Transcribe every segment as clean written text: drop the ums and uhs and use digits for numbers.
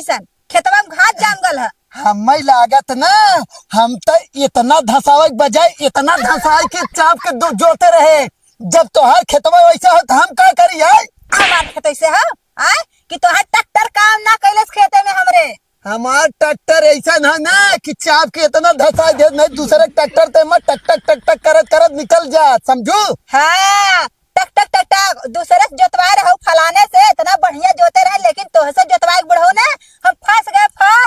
कैसन खेतवा में घास जाम गल है। हमें लागत ना हम तो इतना धसावे के बजाय इतना धसाए के चाप के जोते रहे। जब तोहार खेतवा वैसा हो तो हम क्या करी है? हमार खेत ऐसे है आय कि तोहार ट्रैक्टर काम ना कैलस खेते में हमरे। हमार ट्रैक्टर ऐसा ना कि चाप के इतना धसा दे नहीं दूसरे ट्रैक्टर ते मैं टक टक टक टक करत करत निकल जा समझू। हाँ टक टक टक टक दूसरे से जोतवाए रहो फलाने से इतना बढ़िया जोते रहे लेकिन तोह से जोतवाए बढ़ो ना हम फंस गए।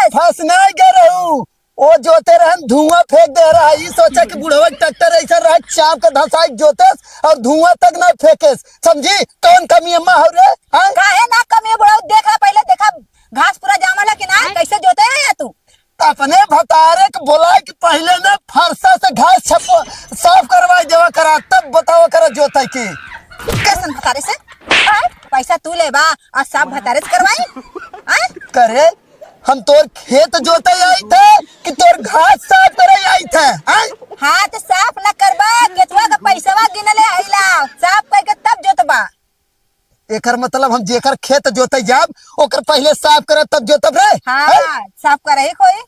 फंस नहीं गए रहू वो जोते रहन धुआं फेंक दे रहा है। सोचा कि बुढ़वा ट्रैक्टर ऐसा रहा चाप के धसाई जोतेस और धुआं तक ना फेंकेस समझी। कौन कमी अम्मा हो रे? काहे ना कमी बुढ़ो देखा पहले देखा घास पूरा जामल है कि ना कैसे जोते हैं तू। अपने भतारे के बोला कि पहले ना फरसा से घास साफ करवाई देवा करा तब बतावा करा जोता की कैसन भतारे से पैसा तू ले बा और सब भतारे से करवाई करे। हम तोर खेत जोते आई थे कि तोर घास साफ करे आई थे? हाँ तो साफ न करबा केतवा का पैसावा गिनले आइला साफ करके तब जोतबा। एकर मतलब हम जेकर खेत जोते जाब ओकर पहले साफ करे तब जोतब रे। हाँ साफ करे कोई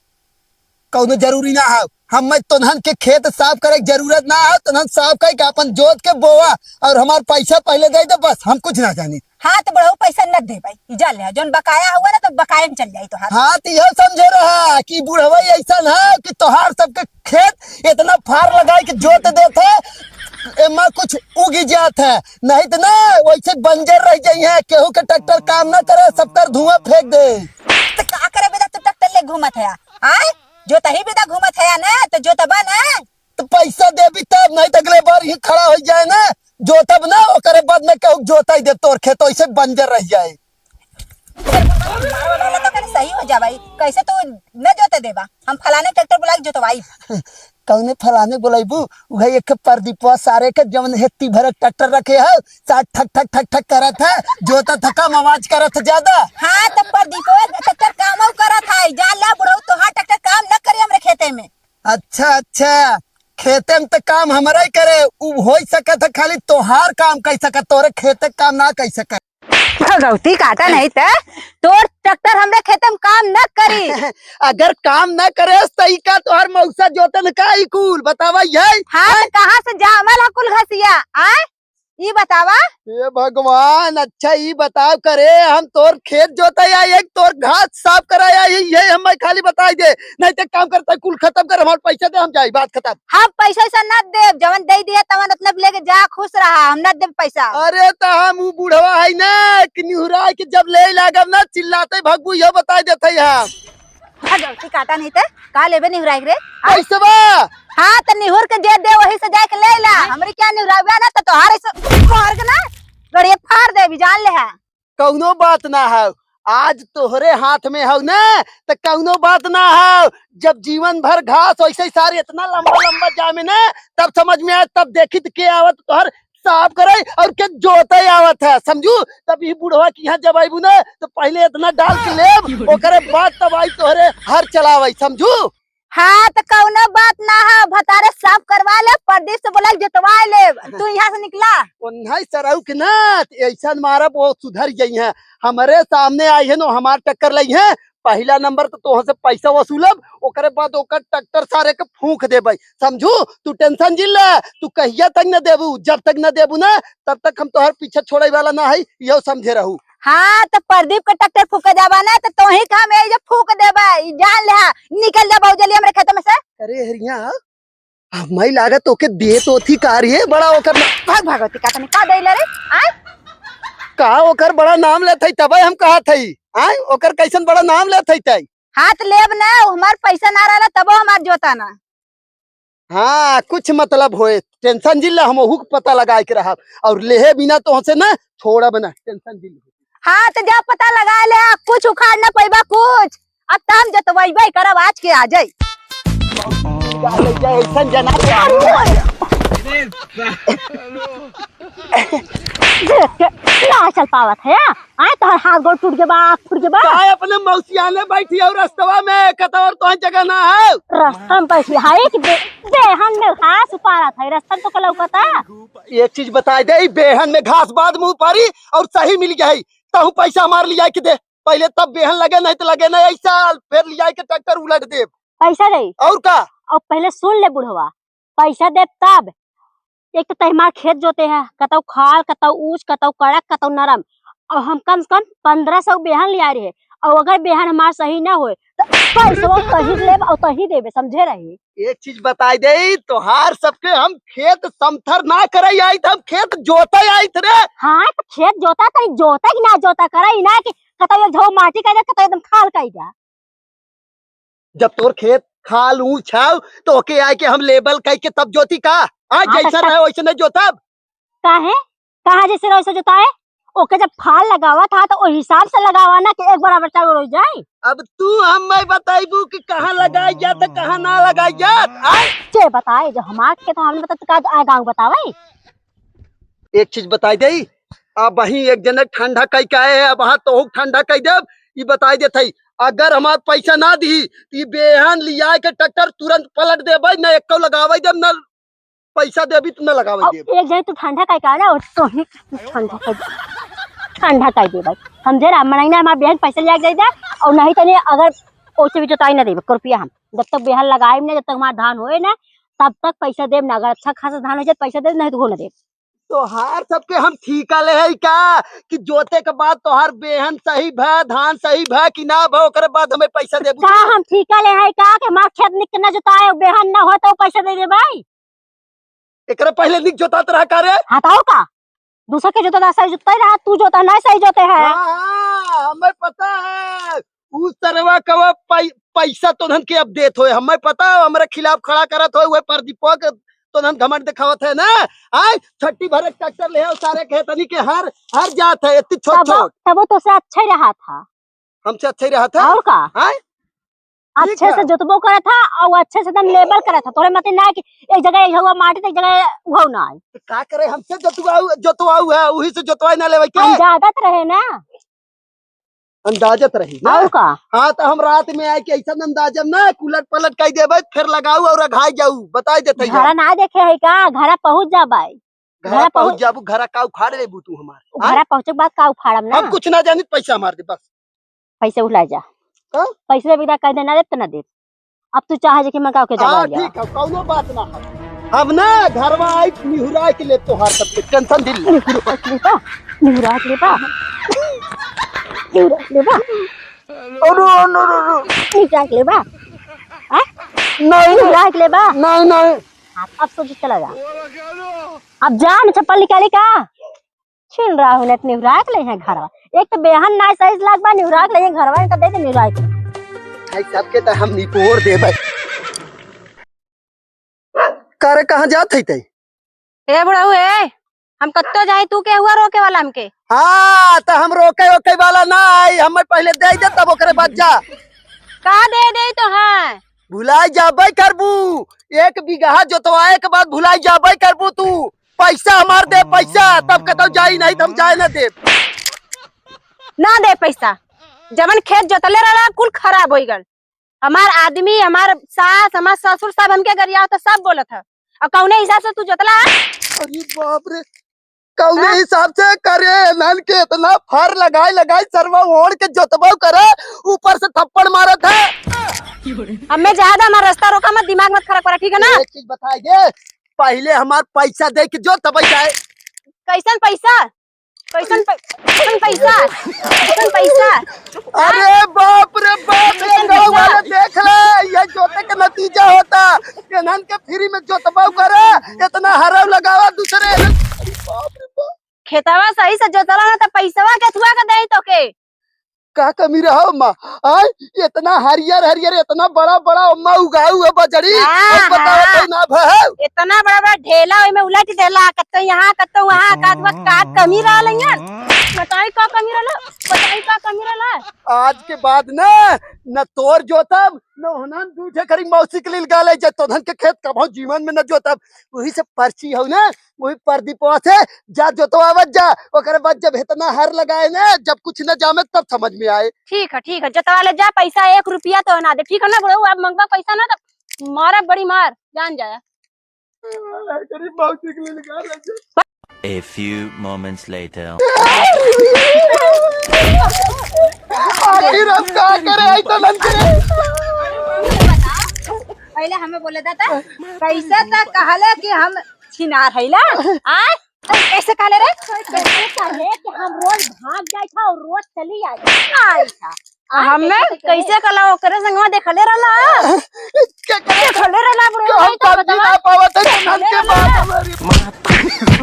कौनो जरूरी ना हो। हम तोहन के खेत साफ करे की जरूरत ना हो। तोहन साफ कर के अपन जोत के बोवा और हमार पैसा पहले दे दे बस हम कुछ ना जानी। हाँ तो बड़ो पैसा न दे भाई जा ले जोन बकाया हुआ ना तो बकाया में चल जाई तो। हाँ तो यह समझे रहा कि बुढ़वा ऐसा है कि तोहार सबके खेत इतना फार लगाए के जोत देते एमा कुछ उगी जात है नहीं तो ना वैसे बंजर रह जाइए केहू के ट्रैक्टर काम ना करे सबका धुआं फेंक दे। तो का करे बेटा तू ट्रैक्टर ले घूमत है आय जो तही बेटा घूमत है ना तो जो तबा ना तो पैसा देबी तब नहीं तो अगले बार ही खड़ा हो जाए ना जो तब ना ओकरे बाद में कहू जोता ही दे तोर खेत ऐसे बंजर रह जाए। तो सही हो जा भाई कैसे तू न जोते देबा हम फलाने ट्रैक्टर बुला के जोतवाई। कौने फलाने बोलेबू वही एक प्रदीपवा सारे के जवन हेती भर ट्रैक्टर रखे है साथ ठक ठक ठक ठक करत है जोता था कम आवाज करत ज्यादा। हाँ तो प्रदीपवा ट्रैक्टर काम करत है जान ले बुढ़ऊ तोहार ट्रैक्टर काम न करी हमरे खेते में। अच्छा खेते में तो काम हमारा ही करे उ हो सकत है खाली तोहार काम कह सकत तोरे खेते काम ना कह सकत। गौती काटा नहीं था तोर ट्रैक्टर हमरे खेते में काम न करी। अगर काम न करे तो का तोहर मौसा जोतन का ही कुल बतावा यही। हाँ तो कहाँ से जामल है कुल घसिया आय ये बतावा। ये भगवान अच्छा ही बताओ करे हम तोर खेत जोता या एक तोर घास साफ कराया ये हमें खाली बताई दे नहीं तो काम करता कुल खत्म कर हमारे पैसा दे हम जाए बात खत्म। हम पैसा से न दे जवन दे दिया तवन अपने लेके जा खुश रहा हम न दे पैसा। अरे तो हम वो बुढ़वा है ना कि निहुरा के जब ले लागब ना चिल्लाते भगबू ये बता देते हम। गलती काटा नहीं थे का लेबे निहुराई रे पैसा। हाँ तो निहुर के जे दे वही से जाके ले ला हमरे क्या निहुरावा ना तो तोहार से मार के ना गड़िया फाड़ दे भी जान ले है। कौनो बात ना है आज तोहरे हाथ में हो ना तो कौनो बात ना है। जब जीवन भर घास वैसे सारे इतना लंबा लंबा जामे ना तब समझ में आए तब देखी तो के आवत तोहर साफ करे और के जोते आवत है समझू। तब ये बुढ़वा की यहाँ जब आईबू ना तो पहले इतना डाल के लेब ओकरे बाद तब आई तोहरे हर चलावे समझू। हाँ तो कौनो बात ना है भतारे साफ करवा ले प्रदीप से बोला जोतवा ले तू यहाँ से निकला। नहीं सराऊ के ना ऐसा मारा बहुत सुधर गई है हमारे सामने आई है नो हमार टक्कर ली है पहला नंबर तो तोह से पैसा वसूलब ओकरे बाद ओकर ट्रैक्टर सारे के फूंक देबे समझू। तू टेंशन जिल तू कहिया तक न देबू जब तक न देबू ना तब तक हम तोहर पीछे छोड़े वाला ना है यो समझे रहू। हाँ तो प्रदीप का ट्रैक्टर फूक जाबा ना तो तोही काम है जे फूक देबा जान ले निकल जा बहुत जल्दी हमरे खेत में से। अरे हरिया मैं लागत तोके दे तो थी कार्य बड़ा ओकर भाग भगवती का तने का देले रे आय का ओकर बड़ा नाम लेत तबे हम कहा थई आय ओकर कैसन बड़ा नाम लेत तई। हाथ लेब ना हमार पैसा ना रहला तबो हमार जोता ना। हाँ कुछ मतलब होए टेंशन जिल्ला हम ओहू के पता लगा के रहा और लेहे बिना तो हमसे ना छोड़ा बना टेंशन जिल। हाँ तो जब पता लगा ले कुछ उखाड़ ना पैबा कुछ अब तो हम जोतवाई करब आज के आ जाई। ना चल पावत है आए तो हाथ गोड़ टूट के बा फूट के बा अपने मौसियाने बैठी और रास्तवा में कतौर तो जगह ना है रास्ता में बैठी है कि बेहन में घास उपारा था रास्ता तो कलौकता। एक चीज बता दे बेहन में घास बाद मुंह पारी और सही मिल गई तहु पैसा मार लिया कि दे पहले तब बेहन लगे नहीं तो लगे नहीं ऐसा फिर लिया के ट्रैक्टर उलट दे। पैसा दे और का और पहले सुन ले बुढ़वा, पैसा दे तब। एक तो तहमार खेत जोते है, कतौ खाल कतौ ऊंच कतौ कड़क कतौ नरम, और हम कम से कम 1500 बेहन लिया रहे। और अगर बेहन हमार सही ना होए तो पैसा कहीं लेब और कहीं देबे, समझे रही। एक चीज बताई दे, तोहार सबके हम खेत समथर ना करे आई थे, हम खेत जोते आई थे रे। हाँ तो खेत जोता तरी जोता कि ना जोता करे ना कि कतौ एक झो माटी का जा कतौ एकदम खाल का जा। जब तोर खेत खाल ऊंच है तो ओके आए के हम लेबल कह के तब जोती का। आज हाँ, जैसा रहे वैसे नहीं जोतब। काहे कहा जैसे वैसे जोता है, ओके जब फाल लगावा था तो उस हिसाब से लगावा ना कि एक बराबर चावल हो जाए। अब तू हमें बताइबू कि कहाँ लगाई जात है कहाँ ना लगाई जात। चे बताए जो हमार खेत हमने बता तो का गाँव बतावे। एक चीज बताई दे, अब वही एक जनक ठंडा कई का है, अब हाँ तो ठंडा कई देब। ये बताई दे थई, अगर हमार पैसा ना दी तो ये बेहन लिया के ट्रैक्टर तुरंत पलट देबै, न एको लगावे देब न पैसा देबी तो न लगावे और देब। एक जगह तू ठंडा का ना और तो ही ठंडा का दे भाई, समझे ना। महीना हमार बेहन पैसा लिया दे दे, और नहीं तो नहीं अगर ओसे भी जोताई ना देब रुपया हम जब तक बेहन लगाए ना, जब तक हमारा धान होए ना तब तक पैसा देब ना। अगर अच्छा खासा धान हो जाए पैसा देब, नहीं तो हो ना देब। तोहार सबके हम ठीका ले है का कि जोते के बाद तोहार बेहन सही भै धान सही भै कि ना भै ओकरे बाद हमें पैसा देबू। का हम ठीका ले है का कि हमार खेत निक ना जोताए बेहन ना हो तो पैसा दे दे भाई। एकरे पहले निक जोतात रहा का रे। हटाओ का दूसरा के जोता सही जोता ही रहा, तू जोता ना सही जोते है। हाँ, हमें पता है उस तरह का पैसा तो धन के अब देत होए, हमें पता है हमारे खिलाफ खड़ा करत होए, वह प्रदीपक तो धन घमंड दिखावत है ना। आय छट्टी भर ट्रैक्टर ले और सारे खेतनी के हर जात है इतनी छोट छोट। तब वो तो से अच्छा ही रहा था, हमसे अच्छा ही रहा था। और का आय अच्छे से जोतबो करा था और अच्छे से एकदम लेबल करा था। तोरे मत ना कि एक जगह एक हुआ माटी तो एक जगह वो ना है। तो का करे, हमसे जोतवाऊ है वही से जोतवाई ना लेवे के अंदाजत रहे ना, अंदाजत रही ना। और का हाँ तो हम रात में आए के ऐसा अंदाजब ना उलट पलट कर देवे फिर लगाऊ और घाई जाऊ बताई देते घरा ना देखे है का, घरा पहुंच जा भाई। घर पहुंच जाबू, घर का उखाड़ लेबू तू हमार। घरा पहुंचे के बाद का उखाड़म ना। हम कुछ ना जानी पैसा मार दे बस। पैसे उला जा, पैसे बिना कह देना दे तो ना दे। अब तू चाहे कि मैं का के जगह जा। ठीक है कौनो बात ना है। अब ना घरवा आई निहुरा के ले तोहार सबके टेंशन दिल निहुरा के लेबा निहुरा के लेबा निहुरा के लेबा नहीं निहुरा के लेबा नहीं अब सोच चला जा। अब जा न चप्पल निकाली का छिल रहा हूं ने निहुरा के ले है घरवा। एक तो बेहन ना सही लाग बा निहुरा के ले घरवा का दे दे निहुरा के। भाई सबके त हम निपोर देबै। करे कहां जात है तई? ए बुढ़ाऊ ए, हम कत्तो जाए तू के हुआ रोके वाला हमके। हां त हम रोके ओके वाला ना आई, हमें पहले दे दे तब ओकरे बाद जा। का दे तो है भुलाई जाबै करबू, एक बीघा जोतवाए के बाद भुलाई जाबै करबू तू। पैसा हमार दे पैसा तब कतो जाई नहीं हम जाए ना दे। ना दे पैसा, जबन खेत जोतले रहा कुल खराब हो गल। हमार आदमी हमार सास हमार ससुर सब हमके गरिया तो सब बोलत है। और कौने हिसाब से तू जोतला? अरे बाप रे, कौने हिसाब से करे नन के इतना फर लगाई सरवा ओढ़ के जोतबा करे ऊपर से थप्पड़ मारत है। हमें ज्यादा हमारा रास्ता रोका मत, दिमाग मत खराब करा, ठीक है ना। एक चीज बताइए, पहले हमार पैसा दे के जो तब जाए। कैसन पैसा कैसन पैसा कैसन पैसा? अरे बाप रे बाप, ये गाँव वाले देख ले, ये जोते का नतीजा होता नन के फ्री में जोतबा करे इतना हराव लगावा दूसरे। अरे बाप रे बाप, खेतवा सही से जोतला ना तो पैसावा केथुआ के दे तो के का कमी रहा अम्मा? आय इतना हरियर इतना बड़ा अम्मा उगाऊ है बजड़ी और बताओ तो ना भाव। इतना बड़ा ढेला ओय में उलट देला, कत्तो यहाँ कत्तो वहाँ, का कमी रहल यार। बताई का कमी रहला? आज के बाद न तोर जोतब न होनन दूठे करी मौसी के लिए गाले जे तोधन के खेत कभो जीवन में न जोतब। वही से पर्ची हो ना, वही प्रदीपवा से जा जोतवावत जा, ओकरे बाद जब इतना हर लगाए ना जब कुछ न जामे तब समझ में आए। ठीक है जोतवा ले जा, पैसा 1 रुपया तो ना दे, ठीक है ना बुढ़ऊ। अब मंगवा पैसा ना तो मारा बड़ी मार जान जाया। मौसी के लिए गाले A few moments later. आखिर अब क्या करे आई तो लन करे। पहले हमें बोले था कैसे तक कहले कि हम छिनार है ला आज कैसे कहले रे कैसे कहे कि हम रोज भाग जाए था और रोज चली आई था। हमें कैसे कला ओकरे संगवा देखले रहला क्या करे देखले रहला कि हम समझी ना पावत है लन के बाद हमारी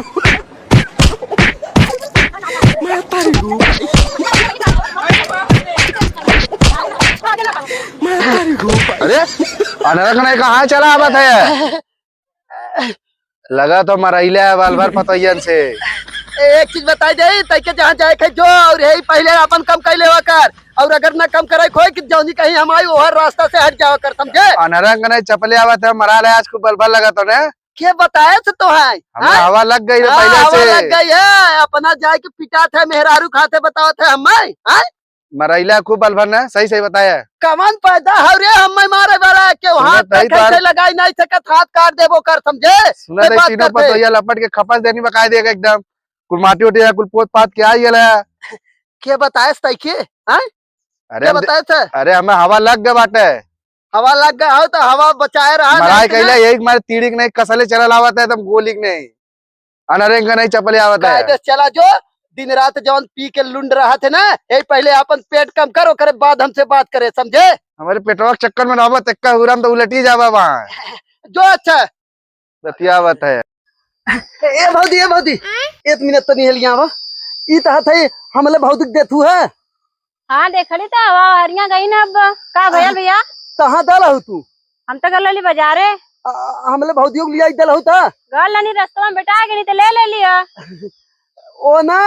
अरे अनरक ने कहाँ चला आवत है? लगा तो मरैले है बाल भर पतोयन से। एक चीज बताई दे तैके जहाँ जाए खे जो और यही पहले अपन कम कैले हुआ कर और अगर न कम करे खोई कि जौनी कहीं हमारी ओहर रास्ता से हट जाओ कर समझे। अनरक ने चपले आवत है मरा ले आज को बल लगा तो ने के बताए थे तो है हमें हवा लग गई है पहले हवा से। लग गई है अपना जाए के पिटा थे मेहरारू खाते बताओ थे हमें मरैला खूब बल भर ने सही सही बताया। कमान पैदा हो रे हमें मारे वाला के हाथ सुनत है पे कैसे तार- लगाई नहीं सकत हाथ काट देबो कर समझे। सुना ये दे बात तीनों करते। पतोया लपट के खपस देनी बकाय देगा एकदम कुल माटी उठी कुल पोत पात के आई गया। के बताए तै के अरे के बताए थे अरे हमें हवा लग गए बाटे हवा लग गया हो तो हवा बचाए रहा मराई नहीं तो कैला ना। यही मारे तीड़ी नहीं कसले चल आवत है एकदम गोली नहीं अनरेंग नहीं चपले आवत है। कायदे से चला जो दिन रात जवन पी के लुंड रहा थे ना यही पहले अपन पेट कम करो करे बाद हमसे बात करे समझे। हमारे पेटवा के चक्कर में रहबत तक्का हुरम तो उलटी जावा वहाँ जो अच्छा बतियावत है। ए भौदी 1 मिनट तो नहीं लिया वा ई तो थे हमले भौदी देथू है हां देखली त हवा हरिया गई ना अब का भैया भैया कहाँ दल हो तू हम तो गलली बाजारे हमले भौदियों के लिया दल हो ता गलनी रास्ता में बेटा गई तो ले लिया ओ ना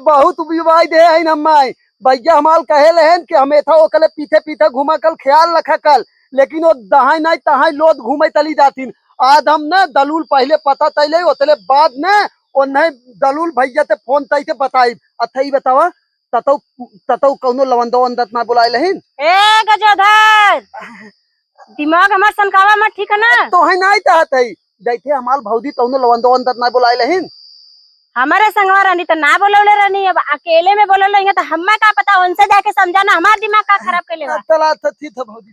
बहुत विवाद है हमारे भैया हमाल कहे लेन कि हमेशा वो कल पीछे पीछे घुमा कल ख्याल रखा कल लेकिन वो दहाई नहीं तहाई लोद घूमे तली जातीन आज हम न दलूल पहले पता तैले उतले बाद न और नहीं दलूल भैया ते फोन तई के बताई अच्छा ही बतावा ततौ कौनो लवंदो अंदत ना बुलाए लहिन ए गजोधर दिमाग हमार सनकावा मत ठीक है ना तो है नहीं चाहत है जैसे हमाल भौदी कौनो लवंदो अंदत ना बुलाए लहिन हमारे संगवा रहनी तो ना बोलौले रहनी अब अकेले में बोलौले रहेंगे तो हमें का पता उनसे जाके समझाना हमार दिमाग का खराब कर लेगा चला थी था भौदी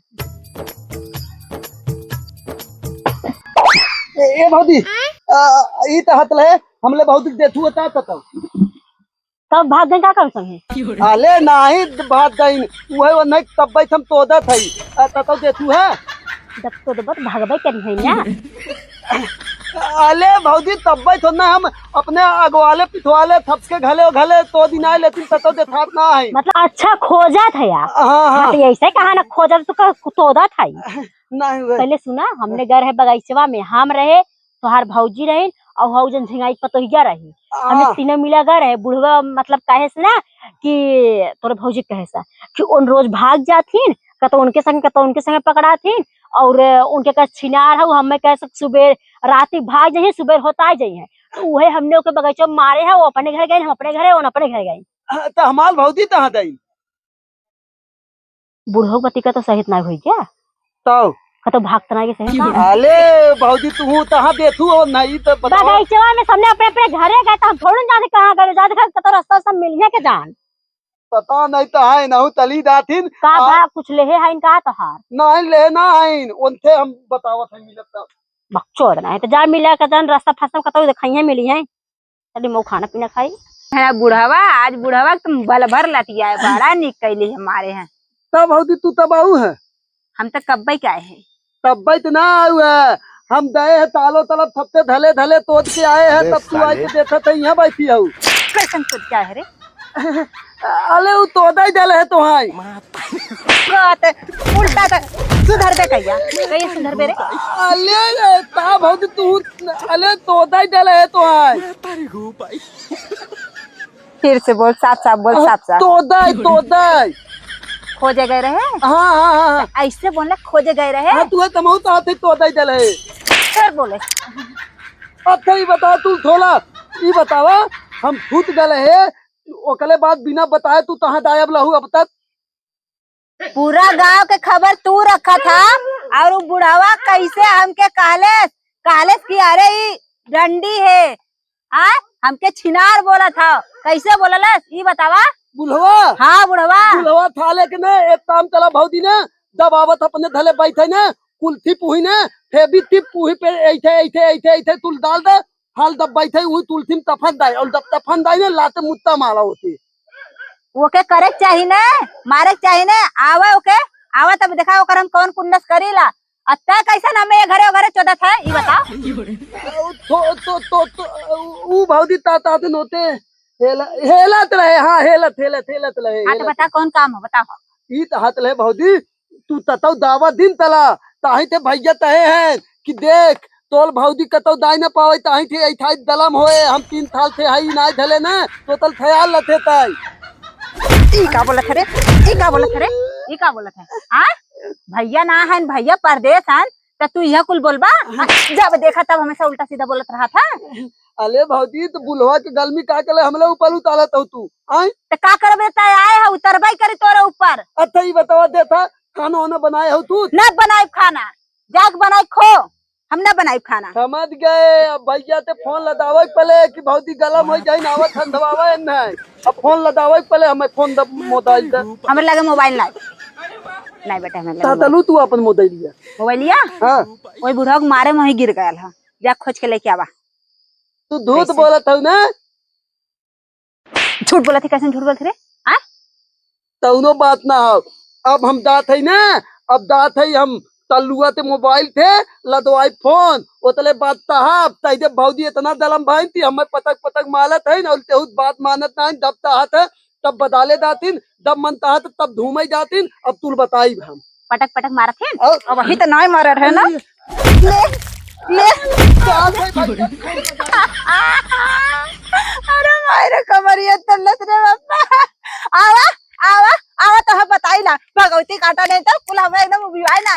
ए भौदी ई तहत ले हमले भौदी देथु होता तब तब भाग गए का कर संगे आले नाही बात गइन उहे वो नहीं तब बैठ हम तोदा थई तब देथु है जब तो दबत भागबे करी है ना आले भौदी तब बैठ ना हम अपने अगवाले पिछवाले थपके घले तो दिन आए लेकिन तब देखात ना है मतलब अच्छा खोजा था यार हां तो ऐसे कहा ना खोजा तो तोदा था नहीं हुए पहले सुना हमने घर है बगीचवा में हम रहे तोहार भौजी रहे और हौजन झिंगाई पतोहिया रही हमें तीनों मिला घर है बुढ़वा मतलब कहे से ना कि तोरे भौजी कहे सा कि उन रोज भाग जातीन कतो उनके संग पकड़ा थी और उनके का छिनार है हमें कह सक सुबह रात भाग जाइए सुबह होता जाइए तो वही हमने ओके बगीचा में मारे है वो अपने घर गए हम अपने घर वो अपने घर गए तो हमाल भौदी तहां दई बुढ़ो पति का तो सहित ना हुई क्या तो कतो भागता ना के सहित आले भौजी तू तहां देथु और नहीं तो बताओ बगीचवा में सबने अपने अपने घरे गए तो हम थोड़ी जाने कहाँ गए जाने कतो रास्ता सब मिलिए के जान पता नहीं तो है नहु तली दाथिन का भा कुछ लेहे है इनका तोहार नहीं लेना है उनसे हम बतावत है मिलत बकचोद ना है तो जा मिला के जान रास्ता फंसम कतो दिखाइए मिली है चली मो खाना पीना खाई है बुढ़वा आज बुढ़वा तुम बल भर लतिया है बड़ा निक कैली हमारे हैं तब भौदी तू तब आऊ है हम तो कब्बे के आए हैं तब बैठ ना आऊ है हम गए हैं तालो तलब थपते धले धले तोड़ के आए हैं तब तू आई के देखत है यहाँ बैठी हूँ कैसन कुछ क्या है रे अले वो तोड़ा ही डले है तो हाय उल्टा तो सुधर दे कहिया कहिए सुधर दे रे अले ता भौजी तू अले तोड़ा ही डले है तो हाय फिर से बोल साफ साफ बोल साफ साफ तोड़ा खोजे गए रहे हाँ ऐसे बोलना खोजे गए रहे हाँ तू है तमहु तो आते तोड़ा ही डले है फिर बोले अच्छा ये बता तू थोड़ा ये बतावा हम फूट गए है ओकले बाद बिना बताए तू तहां गायब लहू अब तक पूरा गांव के खबर तू रखा था और वो बुढ़ावा कैसे हमके कहले कि अरे ई डंडी है हमके छिनार बोला था, कैसे बोललस ई बतावा। बुढ़वा हाँ बुढ़वा। बुढ़वा था लेकिन एक काम चला भौजी ने जब आवत अपने धले बैठे ने कुल्थी पुही ने फेबी टिप पुही पे ऐठे ऐठे ऐठे ऐठे तुल डाल दे हाल दब बैठे हुई तुलसी में तफन दाई और जब तफन दाई ने लाते मुत्ता मारा होती। ओके करे चाहिए ना, मारे चाहिए ना। आवा ओके आवा तब देखा ओकर हम कौन कुन्नस करीला। अत्ता कैसा ना मैं घरे घरे चोदत है ई बताओ। तो ऊ भौजी ताता दिन होते हेलत रहे। हाँ हेलत हेलत हेलत रहे। हाँ तो बता कौन काम है बताओ। ई हाथ ले भौजी तू ततौ दावा दिन तला ताही ते भैया तहे हैं कि देख तोल भौजी कतौ दाई न पावे ताही थे ऐठाई दलम होए हम 3 साल से हई नाय धले न तो तल ख्याल लथे ताई। ई का बोलत रे, ई का बोलत रे, ई का बोलत है। हां भैया ना है भैया परदेश हैं तो तू यह कुल बोलबा। जब देखा तब हमेशा उल्टा सीधा बोलत रहा था। अले भौजी तो बुलवा के गलमी का केले हमले ऊपर उतारत हो तू आई तो का करबे त आए है उतरबई करी तोरे ऊपर। अच्छा ई बतावा देता खाना वाना बनाए हो तू। न बनाई खाना जाग बनाई खो, हम न बनाई खाना। समझ गए। अब भैया ते फोन लदावे पले कि भौजी गलम हो जाई नावा ठंडवावे नहीं। अब फोन लदावे पले हमें फोन द मोबाइल दे। हमरे लगे मोबाइल नहीं बेटा हमरे लगे तातलू तू अपन मोबाइल लिया। मोबाइल लिया। हां ओई बुढ़ा के मारे में ही गिर गयल है, जा खोज के लेके आवा। तू झूठ बोलत हो ना। झूठ बोलत है, कैसे झूठ बोलत रे। हां तौनो बात ना हो। अब हम दात है ना, अब दात है हम तल्लुआ ते मोबाइल थे लदवाई फोन ओतले बात साहब तइदे भौजी इतना दलम भाई थी हमें पतक पतक मालत है ना उल्टे उस बात मानत नहीं। दब ताहत है तब बदाले दातिन दब मन ताहत तब धूमे जातिन। अब तू बताई हम पटक पटक मारत है अब वही तो नहीं मारत है ना। ले अरे मारे कमरिया तल्लत रे बापा। आवा आवा आवा तो बताई ना भगवती काटा नहीं तो कुल हमें एकदम बिवाई ना।